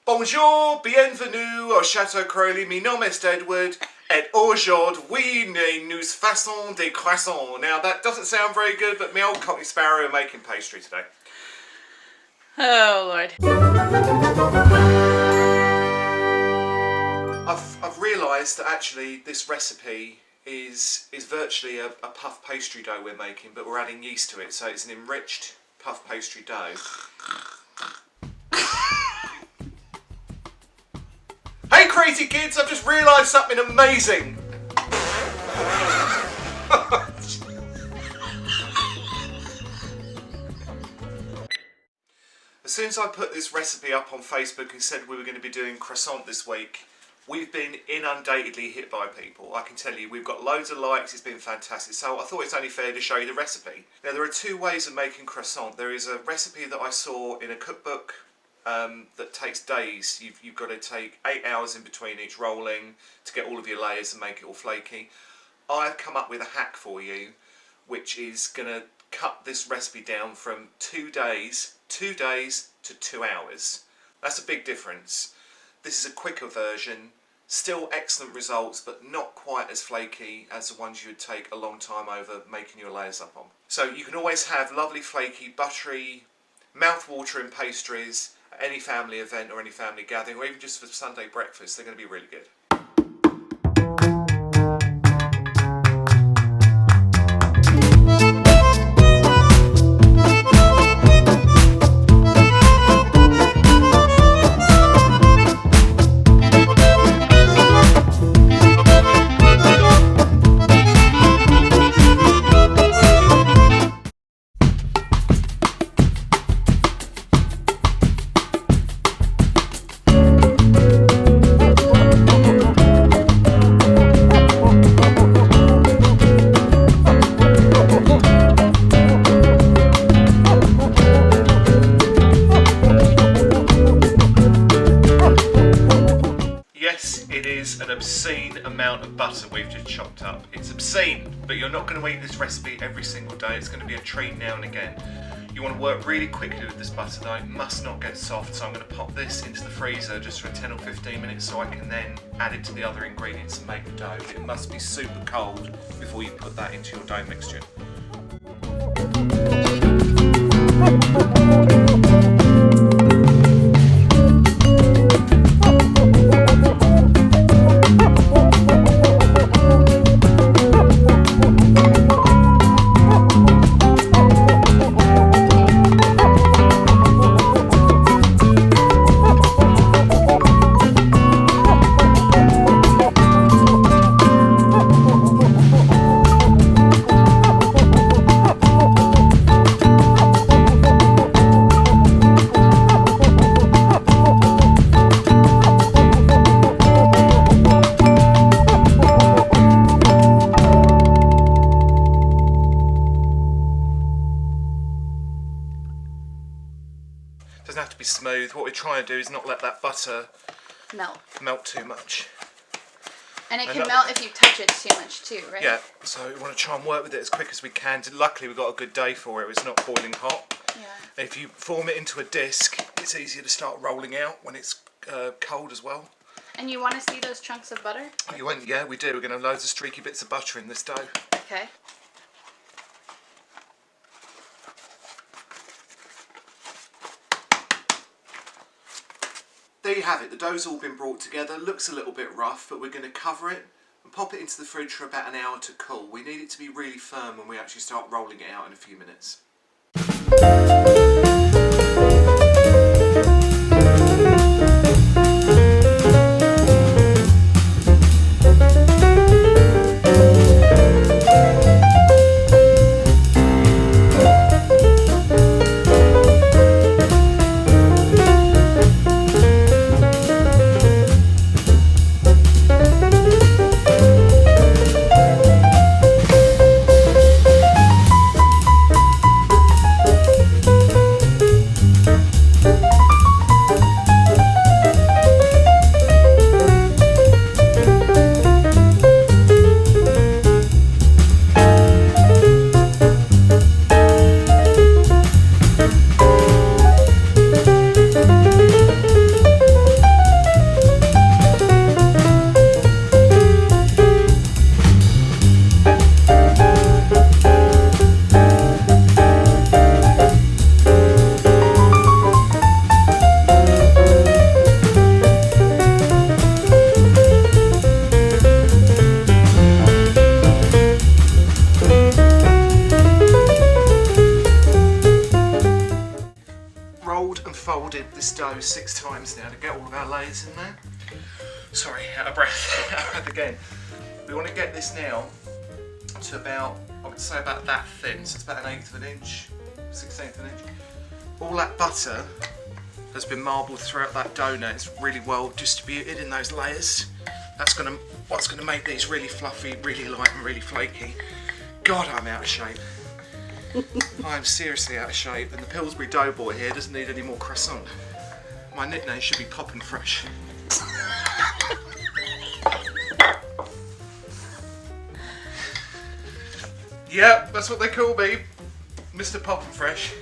Bonjour, bienvenue au Château Crowley, mon nom est Edward, et aujourd'hui nous faisons des croissants. Now that doesn't sound very good, but my old Cockney Sparrow are making pastry today. Oh Lord. I've realised that actually this recipe is virtually a puff pastry dough we're making, but we're adding yeast to it, so it's an enriched puff pastry dough. Hey crazy kids, I've just realised something amazing! As soon as I put this recipe up on Facebook and said we were going to be doing croissant this week, we've been inundatedly hit by people. I can tell you, we've got loads of likes, it's been fantastic. So I thought it's only fair to show you the recipe. Now there are two ways of making croissant. There is a recipe that I saw in a cookbook that takes days. You've got to take 8 hours in between each rolling to get all of your layers and make it all flaky. I've come up with a hack for you, which is going to cut this recipe down from 2 days to 2 hours. That's a big difference. This is a quicker version, still excellent results, but not quite as flaky as the ones you would take a long time over making your layers up on. So you can always have lovely flaky, buttery, mouth-watering pastries at any family event or any family gathering, or even just for Sunday breakfast. They're going to be really good. An obscene amount of butter we've just chopped up. It's obscene, but you're not going to eat this recipe every single day. It's going to be a treat now and again. You want to work really quickly with this butter though. It must not get soft, so I'm going to pop this into the freezer just for 10 or 15 minutes so I can then add it to the other ingredients and make the dough. It must be super cold before you put that into your dough mixture. Doesn't have to be smooth. What we're trying to do is not let that butter melt too much. And it can melt if you touch it too much too, right? Yeah, so we want to try and work with it as quick as we can. Luckily we've got a good day for it. It's not boiling hot. Yeah. If you form it into a disc, it's easier to start rolling out when it's cold as well. And you want to see those chunks of butter? Yeah, we do. We're going to have loads of streaky bits of butter in this dough. Okay. There you have it, the dough's all been brought together, looks a little bit rough, but we're going to cover it and pop it into the fridge for about an hour to cool. We need it to be really firm when we actually start rolling it out in a few minutes. this now to get all of our layers in there. Sorry, out of breath. Out of breath again. We want to get this now to about, I would say about that thin, so it's about 1/8 of an inch, 1/16 of an inch. All that butter has been marbled throughout that dough now. It's really well distributed in those layers. That's what's gonna make these really fluffy, really light and really flaky. God, I'm out of shape. I'm seriously out of shape, and the Pillsbury Doughboy here doesn't need any more croissant. My nickname should be Poppin' Fresh. Yep, that's what they call me, Mr. Poppin' Fresh.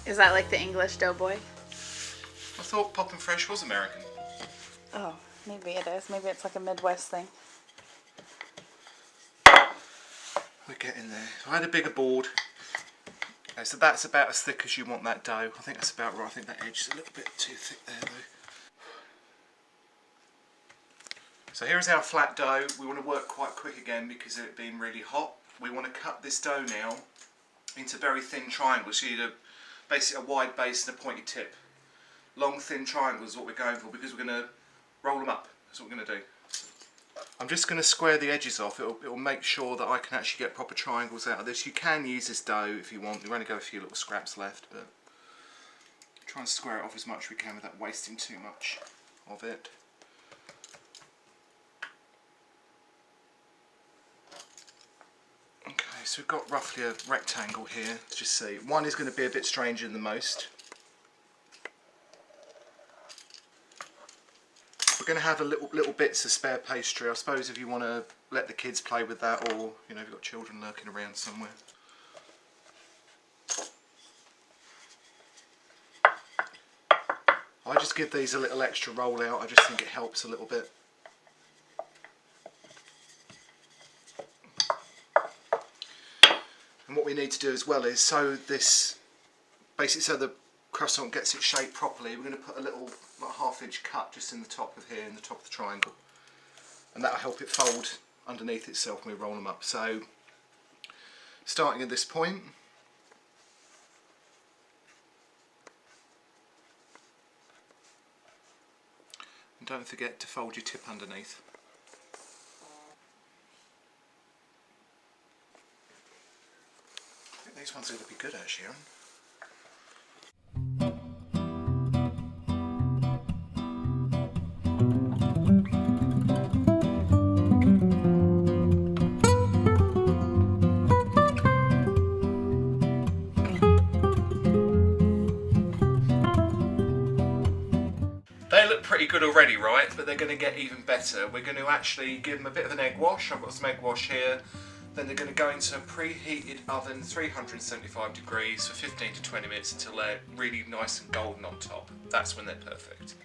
Is that like the English doughboy? I thought Poppin' Fresh was American. Oh, maybe it is. Maybe it's like a Midwest thing. We're getting there. I had a bigger board. Okay, so that's about as thick as you want that dough. I think that's about right. I think that edge is a little bit too thick there though. So here's our flat dough. We want to work quite quick again because of it being really hot. We want to cut this dough now into very thin triangles. So you need basically a wide base and a pointy tip. Long thin triangles is what we're going for because we're going to roll them up. That's what we're going to do. I'm just going to square the edges off. It'll make sure that I can actually get proper triangles out of this. You can use this dough if you want. We've only got a few little scraps left, but try and square it off as much as we can without wasting too much of it. Okay, so we've got roughly a rectangle here. Let's just see. One is going to be a bit stranger than the most. We're going to have a little bits of spare pastry. I suppose if you want to let the kids play with that, or you know, if you've got children lurking around somewhere. I just give these a little extra roll out. I just think it helps a little bit. And what we need to do as well is sew this, basically so the croissant gets its shape properly. We're going to put a little like 1/2 inch cut just in the top of here, in the top of the triangle, and that'll help it fold underneath itself when we roll them up. So starting at this point, and don't forget to fold your tip underneath. I think these ones are going to be good actually, Aaron. They look pretty good already, right? But they're going to get even better. We're going to actually give them a bit of an egg wash. I've got some egg wash here. Then they're going to go into a preheated oven, 375 degrees for 15 to 20 minutes until they're really nice and golden on top. That's when they're perfect.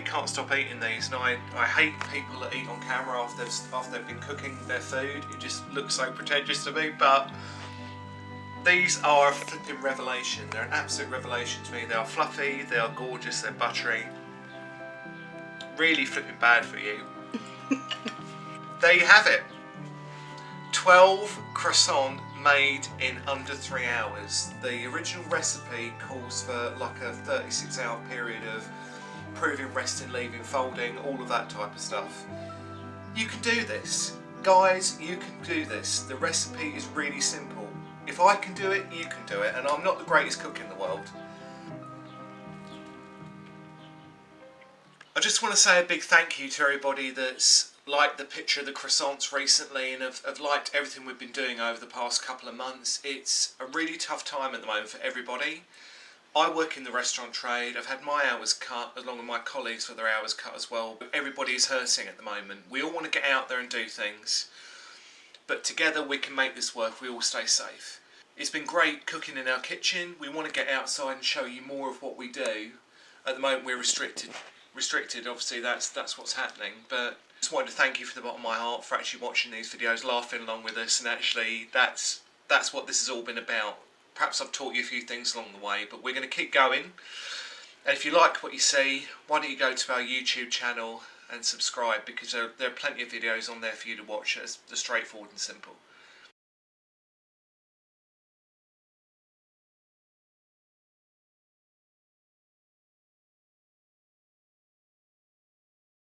Can't stop eating these, and I hate people that eat on camera after they've been cooking their food. It just looks so pretentious to me, but These are a flipping revelation. They're an absolute revelation to me. They are fluffy, they are gorgeous, they're buttery. Really flipping bad for you. There you have it. 12 croissant made in under 3 hours. The original recipe calls for like a 36-hour period of proving, resting, leaving, folding, all of that type of stuff. You can do this. Guys, you can do this. The recipe is really simple. If I can do it, you can do it, and I'm not the greatest cook in the world. I just want to say a big thank you to everybody that's liked the picture of the croissants recently and have liked everything we've been doing over the past couple of months. It's a really tough time at the moment for everybody. I work in the restaurant trade. I've had my hours cut along with my colleagues for their hours cut as well. Everybody is hurting at the moment. We all want to get out there and do things, but together we can make this work. We all stay safe. It's been great cooking in our kitchen. We want to get outside and show you more of what we do. At the moment we're restricted, obviously that's what's happening, but I just wanted to thank you from the bottom of my heart for actually watching these videos, laughing along with us, and actually that's what this has all been about. Perhaps I've taught you a few things along the way, but we're going to keep going. And if you like what you see, why don't you go to our YouTube channel and subscribe, because there are plenty of videos on there for you to watch. They're straightforward and simple.